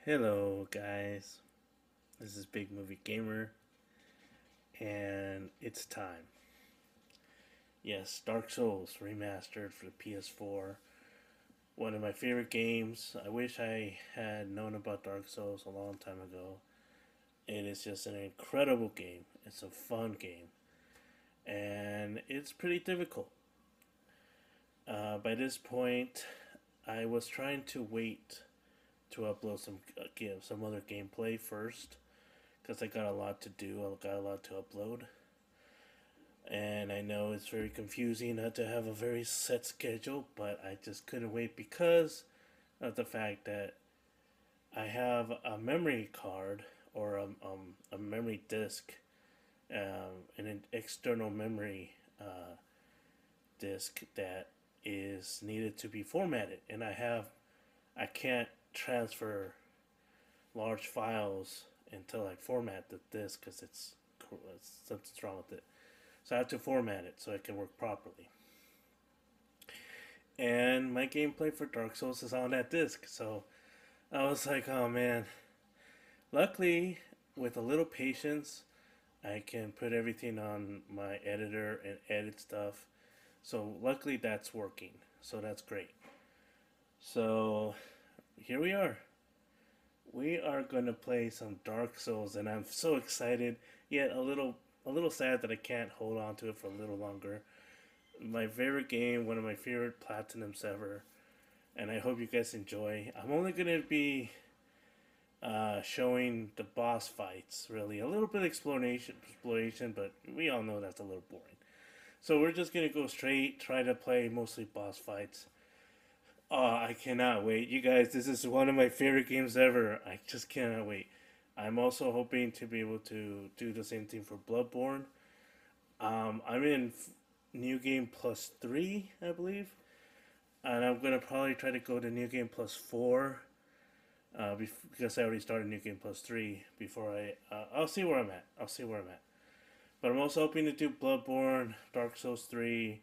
Hello, guys. This is Big Movie Gamer, and it's time. Yes, Dark Souls Remastered for the PS4. One of my favorite games. I wish I had known about Dark Souls a long time ago. It is just an incredible game. It's a fun game, and it's pretty difficult. By this point, I was trying to wait to upload some other gameplay first because I got a lot to do. I got a lot to upload, and I know it's very confusing not to have a very set schedule, but I just couldn't wait because of the fact that I have a memory card or a memory disk, an external memory disk that is needed to be formatted, and I can't transfer large files until I format the disk because something's wrong with it. So I have to format it so it can work properly. And my gameplay for Dark Souls is on that disk, so I was like, oh man. Luckily, with a little patience, I can put everything on my editor and edit stuff. So luckily that's working. So that's great. So here we are. We are gonna play some Dark Souls, and I'm so excited, yet a little sad that I can't hold on to it for a little longer. My favorite game, one of my favorite platinums ever, and I hope you guys enjoy. I'm only gonna be showing the boss fights, really. A little bit of exploration, but we all know that's a little boring. So we're just gonna go straight, try to play mostly boss fights. Oh, I cannot wait. You guys, this is one of my favorite games ever. I just cannot wait. I'm also hoping to be able to do the same thing for Bloodborne. I'm in New Game Plus 3, I believe. And I'm going to probably try to go to New Game Plus 4. Because I already started New Game Plus 3 before I'll see where I'm at. I'll see where I'm at. But I'm also hoping to do Bloodborne, Dark Souls 3,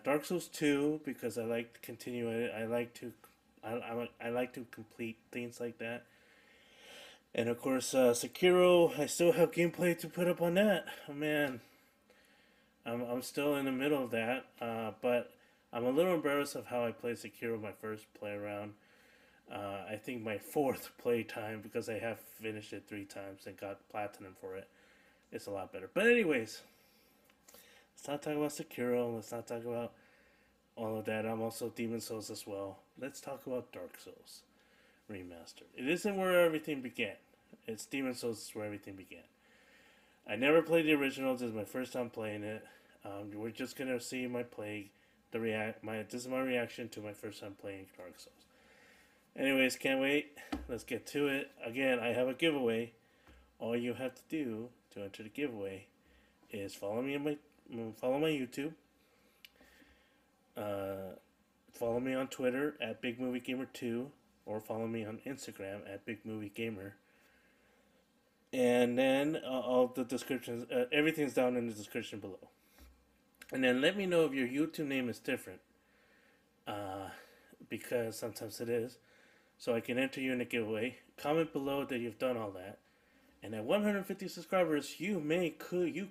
Dark Souls 2 because I like to continue it. I like to complete things like that. And of course, Sekiro. I still have gameplay to put up on that. Oh man, I'm still in the middle of that. But I'm a little embarrassed of how I played Sekiro my first play around. I think my fourth play time because I have finished it 3 times and got platinum for it. It's a lot better. But anyways, let's not talk about Sekiro. Let's not talk about all of that. I'm also Demon Souls as well. Let's talk about Dark Souls Remastered. It isn't where everything began. It's Demon Souls is where everything began. I never played the original. This is my first time playing it. We're just gonna see my play. This is my reaction to my first time playing Dark Souls. Anyways, can't wait. Let's get to it. Again, I have a giveaway. All you have to do to enter the giveaway is follow my YouTube. Follow me on Twitter at BigMovieGamer2, or follow me on Instagram at BigMovieGamer. And then all the descriptions, everything's down in the description below. And then let me know if your YouTube name is different, because sometimes it is, so I can enter you in a giveaway. Comment below that you've done all that. And at 150 subscribers, you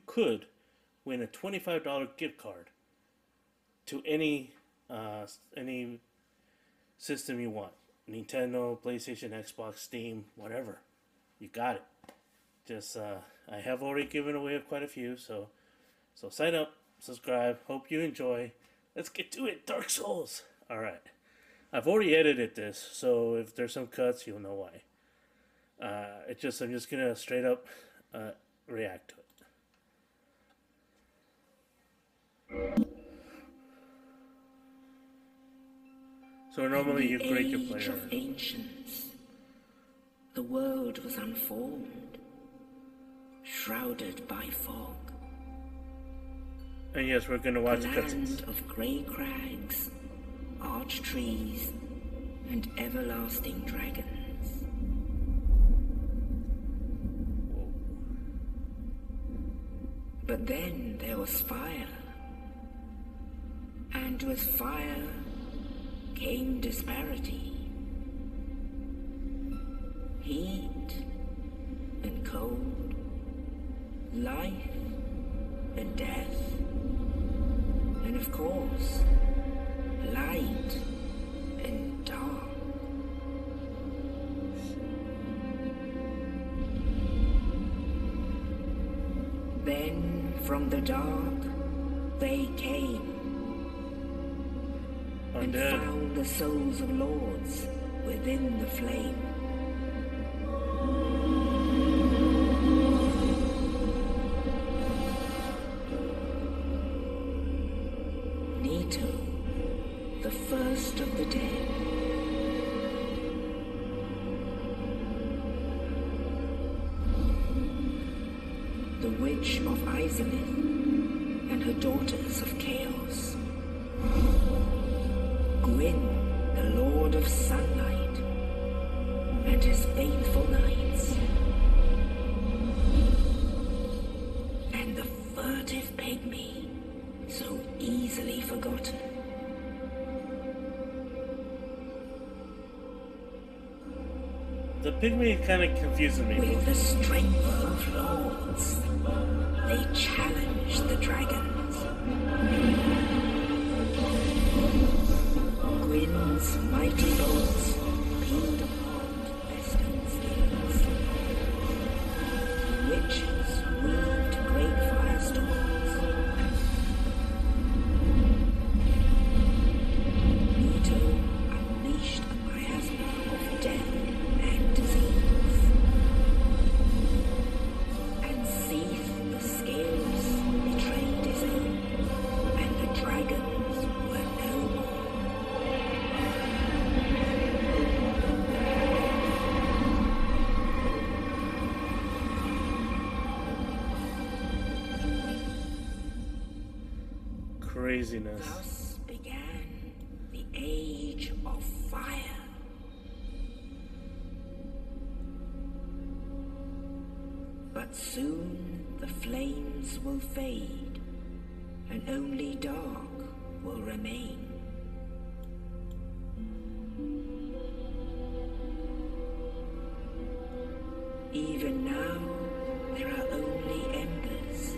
could win a $25 gift card to any system you want. Nintendo, PlayStation, Xbox, Steam, whatever. You got it. Just I have already given away quite a few, so sign up, subscribe. Hope you enjoy. Let's get to it. Dark Souls. All right. I've already edited this, so if there's some cuts, you'll know why. I'm just gonna straight up react to it. So normally you create your player. Of ancients, the world was unformed, shrouded by fog. And yes, we're gonna watch the cutscenes. Land of grey crags, arch trees, and everlasting dragons. But then there was fire. And with fire came disparity. heat and cold, life and death, and of course, light and dark. Then from the dark they came and Undead. found the souls of lords within the flame. Nito, the first of the dead. The Witch of Izalith and her daughters of chaos. Gwyn, the Lord of Sunlight, and his faithful knights. And the furtive pygmy, so easily forgotten. The pygmy kind of confuses me. With the strength of lords, they challenged the dragons. Gwyn's mighty bolts peeled apart Veston's ears. The witches weaved great firestorms. Nito unleashed a miasma of death and disease. And Seath, the scales, betrayed his own, and the dragons were no more. Craziness. Thus began the Age of Fire. But soon the flames will fade, and only dark will remain. Even now, there are only embers,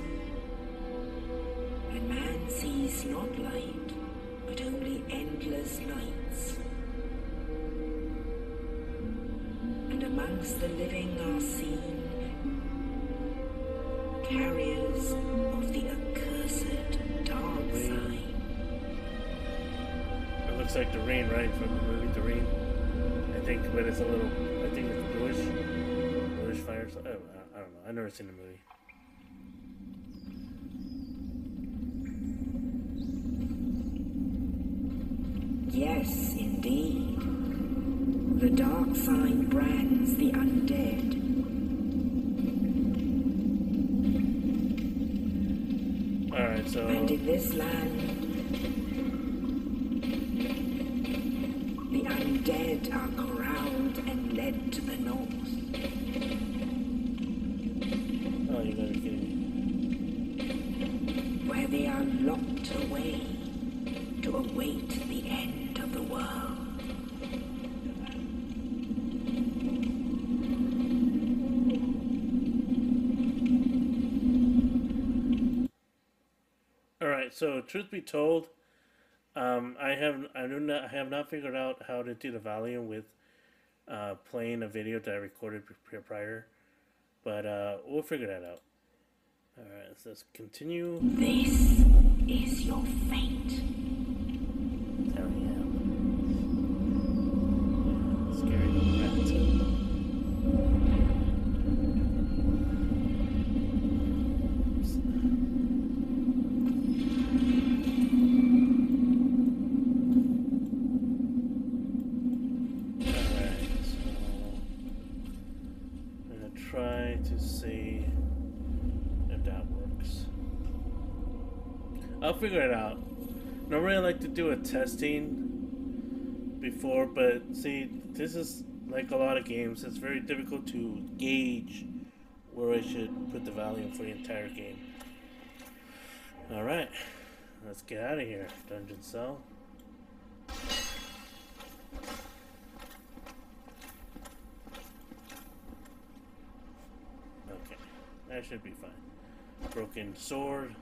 and man sees not light, but only endless nights. And amongst the living are seen carriers of the accursed dark side. It looks like the rain, right? From the movie The Rain. I think, but it's a little. I think it's bluish fire. So, I don't know. I've never seen the movie. Yes, indeed. The dark side brands the undead. Alright, so. And in this land, the undead are corralled and led to the north. Oh, you gotta be kidding me. Where they are locked away to await the end of the world. Alright, so truth be told, I have not figured out how to do the volume with playing a video that I recorded prior, but we'll figure that out. Alright, so let's continue. This is your fate. There we go. Scary rat. Try to see if that works. I'll figure it out. Normally I like to do a testing before, but see, this is like a lot of games. It's very difficult to gauge where I should put the volume for the entire game. Alright, let's get out of here. Dungeon cell. That should be fine. Broken sword.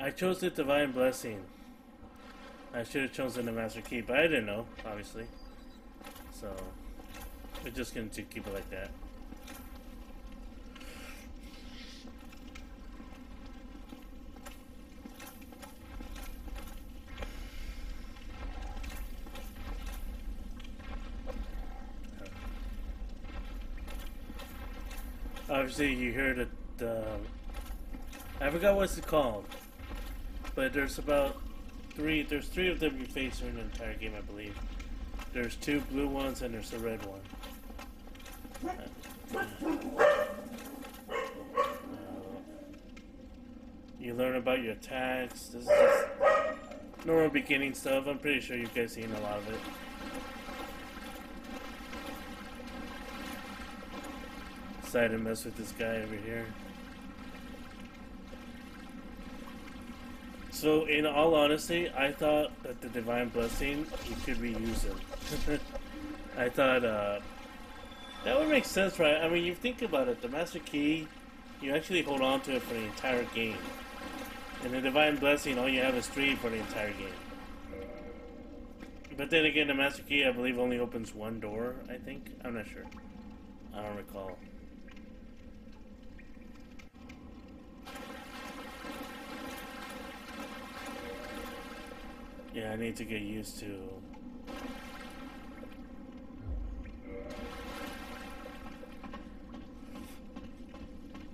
I chose the Divine Blessing. I should have chosen the Master Key, but I didn't know, obviously. So, we're just going to keep it like that. Obviously, you heard it. I forgot what it's called, but there's about three. There's three of them you face in the entire game, I believe. There's two blue ones and there's a red one. You learn about your attacks. This is just normal beginning stuff. I'm pretty sure you guys seen a lot of it. Decided to mess with this guy over here. So, in all honesty, I thought that the Divine Blessing, you could reuse it. I thought, that would make sense, right? I mean, you think about it, the Master Key, you actually hold on to it for the entire game. And the Divine Blessing, all you have is 3 for the entire game. But then again, the Master Key, I believe, only opens one door, I think? I'm not sure. I don't recall. Yeah, I need to get used to...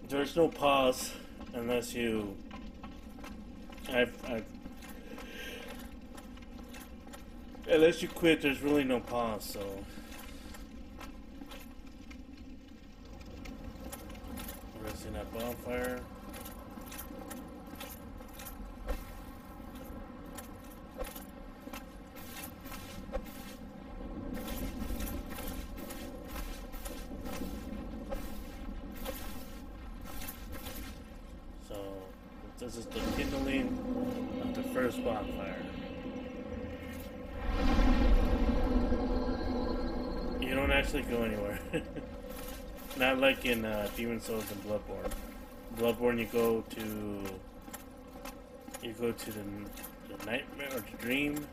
There's no pause unless you... Unless you quit, there's really no pause, so... Resting that bonfire. This is the kindling of the first bonfire. You don't actually go anywhere. Not like in Demon Souls and Bloodborne. Bloodborne, you go to the nightmare or the dream.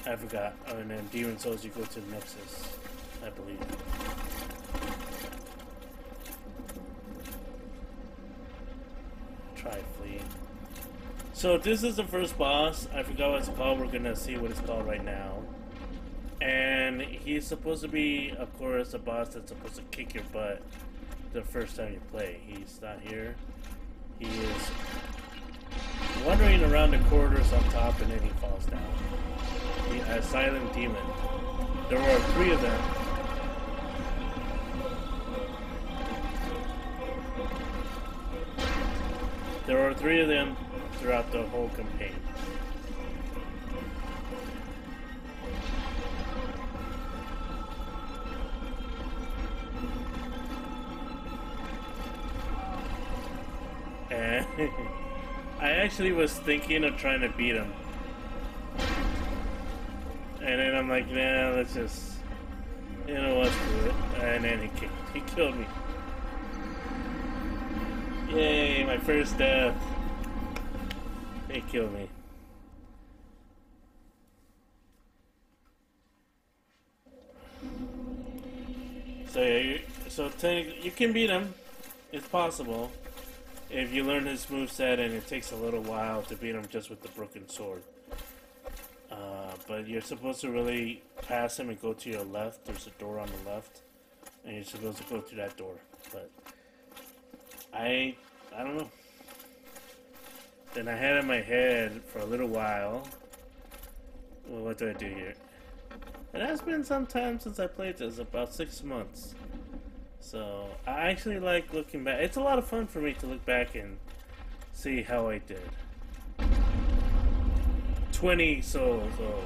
I forgot. Oh, and then Demon Souls, you go to the Nexus, I believe. Try fleeing. So this is the first boss. I forgot what it's called. We're gonna see what it's called right now. And he's supposed to be, of course, a boss that's supposed to kick your butt the first time you play. He's not here. He is wandering around the corridors on top, and then he falls down. The Asylum Demon. There were 3 of them. There were 3 of them throughout the whole campaign. And I actually was thinking of trying to beat him. And then I'm like, nah, let's just, you know what, screw it. And then he killed me. Yay, my first death. They killed me. So yeah, you can beat him. It's possible. If you learn his moveset, and it takes a little while to beat him just with the broken sword. But you're supposed to really pass him and go to your left. There's a door on the left. And you're supposed to go through that door. But I don't know. Then I had in my head for a little while. Well, what do I do here? It has been some time since I played this, about 6 months. So I actually like looking back. It's a lot of fun for me to look back and see how I did. 20 souls. Oh.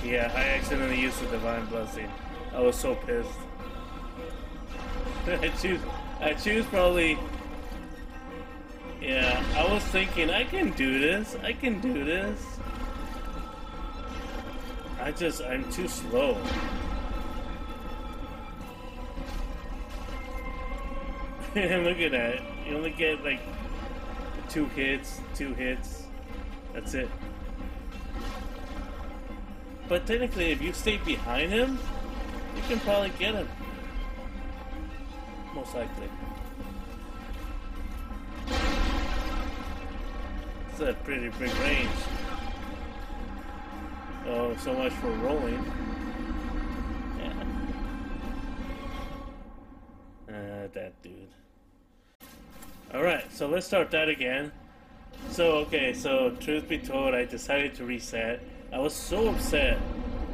Yeah, I accidentally used the Divine Blessing. I was so pissed. I choose probably. Yeah, I was thinking I can do this. I can do this. I'm too slow. Look at that. You only get like two hits. That's it. But technically, if you stay behind him, you can probably get him. Most likely. It's a pretty big range. Oh, so much for rolling. Yeah. That dude. Alright, so let's start that again. So, okay, so truth be told, I decided to reset. I was so upset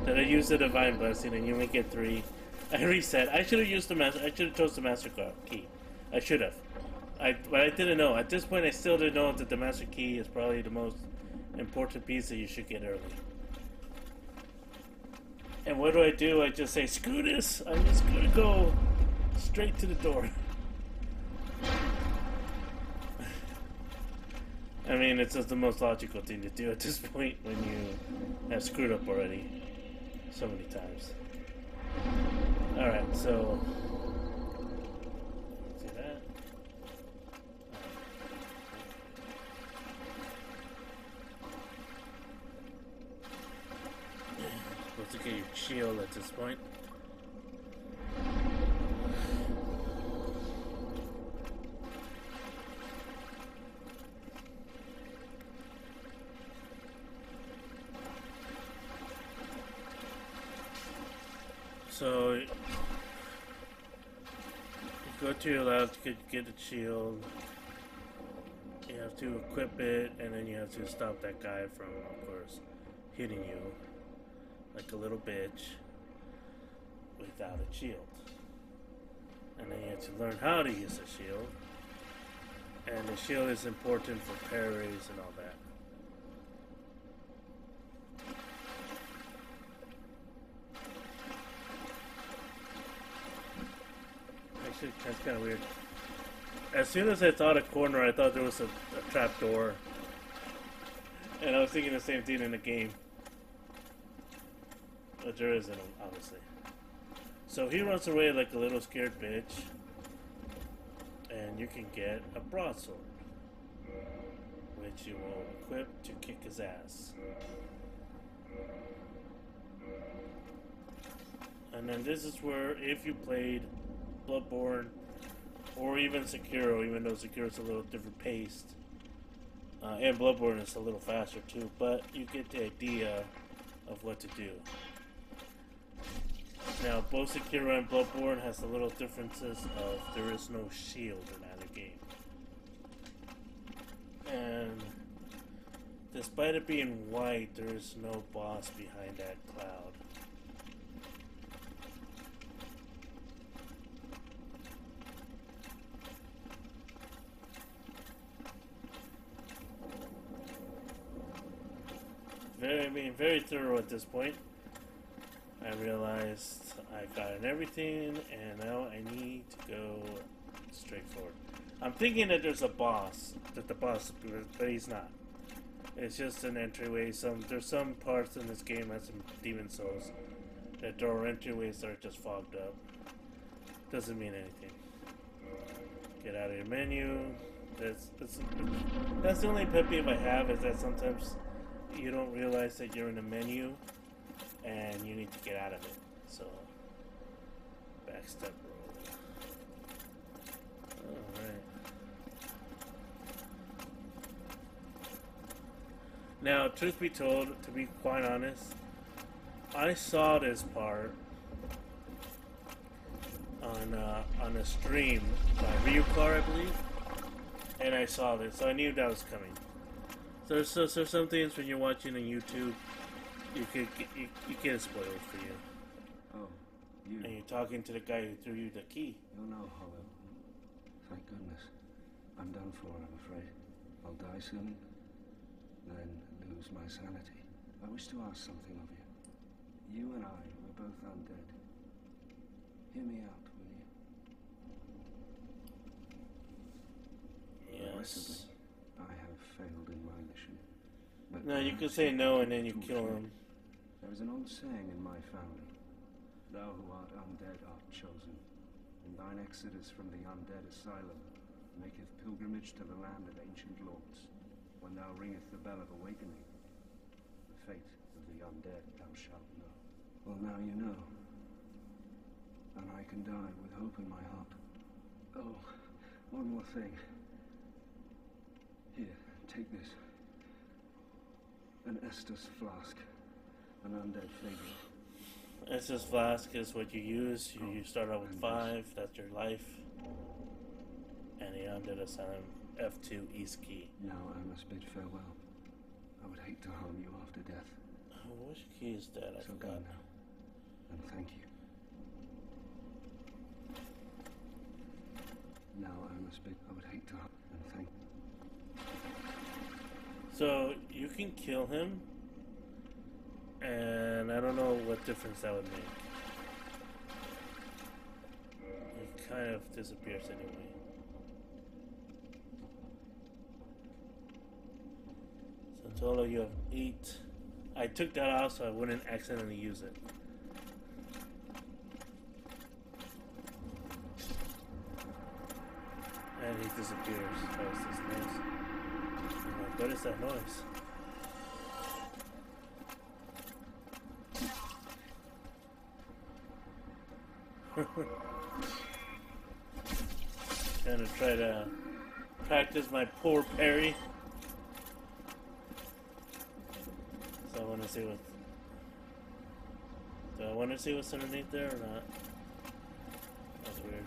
that I used the Divine Blessing and you only get 3. I reset. I should have used I should have chose the Master Key. I should have. But I didn't know. At this point, I still didn't know that the Master Key is probably the most important piece that you should get early. And what do? I just say, screw this! I'm just gonna go straight to the door. I mean, it's just the most logical thing to do at this point when you have screwed up already so many times. Alright, so... see that? Supposed to get your shield at this point. So, you go to your left, get the shield, you have to equip it, and then you have to stop that guy from, of course, hitting you like a little bitch without a shield. And then you have to learn how to use the shield, and the shield is important for parries and all that. Actually, that's kind of weird. As soon as I saw a corner, I thought there was a trap door. And I was thinking the same thing in the game. But there isn't, obviously. So he runs away like a little scared bitch. And you can get a broadsword, which you will equip to kick his ass. And then this is where, if you played Bloodborne, or even Sekiro, even though Sekiro's a little different paced, and Bloodborne is a little faster too, but you get the idea of what to do. Now, both Sekiro and Bloodborne has the little differences of there is no shield in either game. And despite it being white, there is no boss behind that cloud. Very thorough at this point. I realized I gotten everything, and now I need to go straight forward. I'm thinking that there's a boss, but he's not. It's just an entryway. There's some parts in this game, like some Demon Souls, that there are entryways that are just fogged up. Doesn't mean anything. Get out of your menu. That's the only pet peeve I have, is that sometimes you don't realize that you're in a menu and you need to get out of it. So, backstep roll. Alright. Now, truth be told, to be quite honest, I saw this part on a stream by Ryukar, I believe, and I saw this, so I knew that was coming. So there's some things when you're watching on YouTube, you get spoiled for you. Oh, you. And you're talking to the guy who threw you the key. You're no hollow. Thank goodness. I'm done for, I'm afraid. I'll die soon, then lose my sanity. I wish to ask something of you. You and I were both undead. Hear me out, will you? Yes. Possibly. I have failed in my mission. But No, you could say no and then you kill him. There is an old saying in my family. Thou who art undead art chosen. And thine exodus from the undead asylum maketh pilgrimage to the land of ancient lords. When thou ringeth the bell of awakening, the fate of the undead thou shalt know. Well, now you know. And I can die with hope in my heart. Oh, one more thing. Here, take this. An Estus flask. An undead favorite. Estus flask is what you use. You start out with 5, that's your life. And the Undead Asylum F2 East key. Now I must bid farewell. I would hate to harm you after death. Oh, which key is that? I forgot. Go now. And thank you. Now I must bid. I would hate to harm and thank you. So you can kill him. And I don't know what difference that would make. He kind of disappears anyway. So in total you have 8. I took that out so I wouldn't accidentally use it. And he disappears. That was this noise. I'm like, what is that noise? Gonna try to practice my poor parry. So I want to see what. Do I want to see what's underneath there or not? That's weird.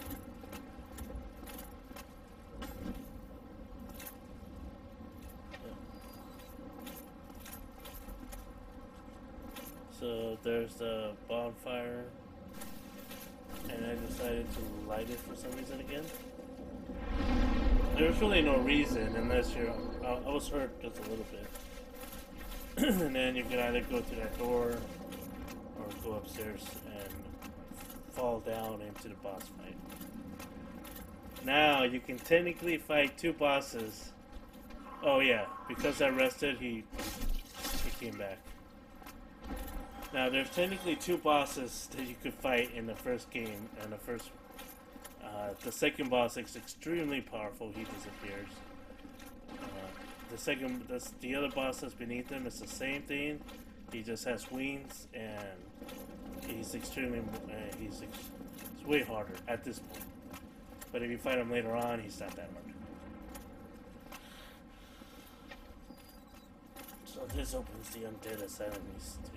So there's the bonfire. And I decided to light it for some reason again. There's really no reason unless you're... I was hurt just a little bit. And then you can either go to that door or go upstairs and fall down into the boss fight. Now you can technically fight 2 bosses. Oh yeah, because I rested, he came back. Now, there's technically 2 bosses that you could fight in the first game, and the second boss is extremely powerful. He disappears. The other boss that's beneath him is the same thing. He just has wings, and he's extremely, it's way harder at this point. But if you fight him later on, he's not that hard. So this opens the Undead Asylum East too.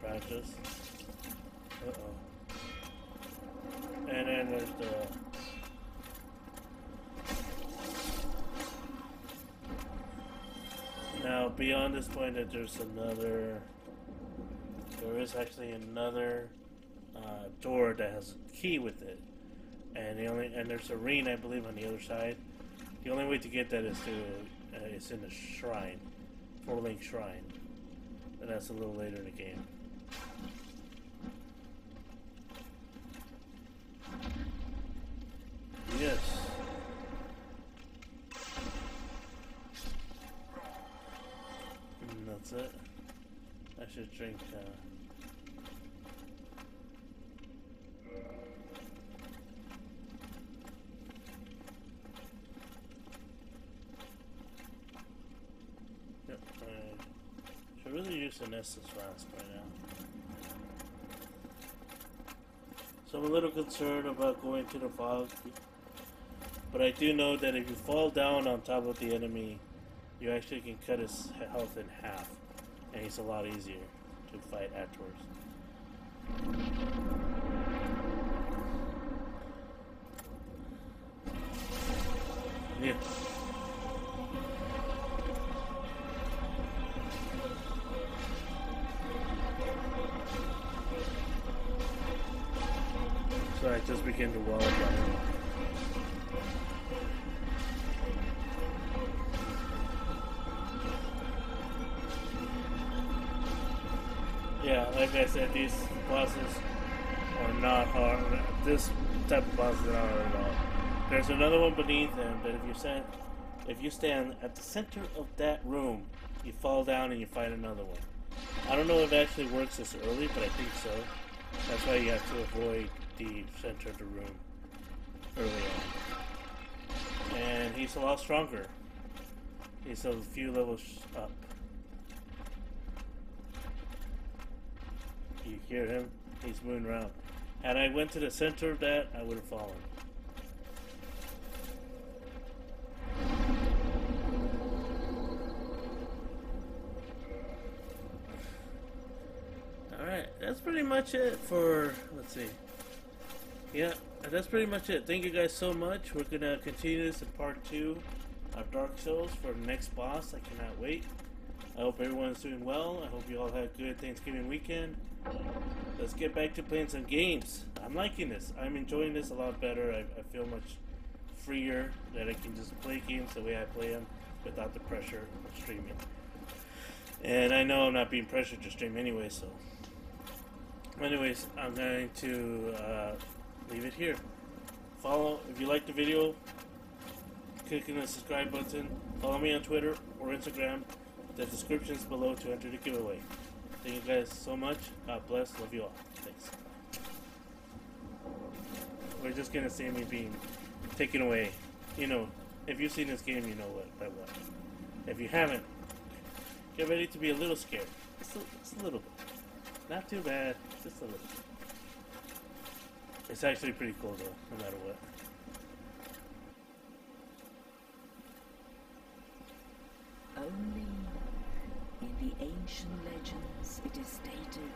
Practice. And then there's the now beyond this point that there is actually another door that has a key with it, and there's a ring I believe on the other side. The only way to get that is it's in the shrine, 4-link shrine. And that's a little later in the game. Yes. And that's it. I should drink, Yep, I really use an Estus flask right now. So I'm a little concerned about going to the fog. But I do know that if you fall down on top of the enemy, you actually can cut his health in half. And he's a lot easier to fight afterwards. Yeah. just begin to wall up on him. Yeah, like I said, these bosses are not hard. This type of boss is not hard at all. There's another one beneath them, but if you stand at the center of that room, you fall down and you fight another one. I don't know if it actually works this early, but I think so. That's why you have to avoid the center of the room early on. And he's a lot stronger. He's a few levels up. You hear him? He's moving around. Had I went to the center of that, I would have fallen. Alright, that's pretty much it for, let's see. Yeah, that's pretty much it. Thank you guys so much. We're going to continue this in part 2 of Dark Souls for the next boss. I cannot wait. I hope everyone's doing well. I hope you all had a good Thanksgiving weekend. Let's get back to playing some games. I'm liking this. I'm enjoying this a lot better. I feel much freer that I can just play games the way I play them without the pressure of streaming. And I know I'm not being pressured to stream anyway, so... Anyways, I'm going to leave it here. Follow, if you like the video, click on the subscribe button. Follow me on Twitter or Instagram. The description is below to enter the giveaway. Thank you guys so much. God bless. Love you all. Thanks. We're just going to see me being taken away. You know, if you've seen this game, you know what by what. If you haven't, get ready to be a little scared. Just a little bit. Not too bad. Just a little bit. It's actually pretty cool though, no matter what. Only in the ancient legends it is stated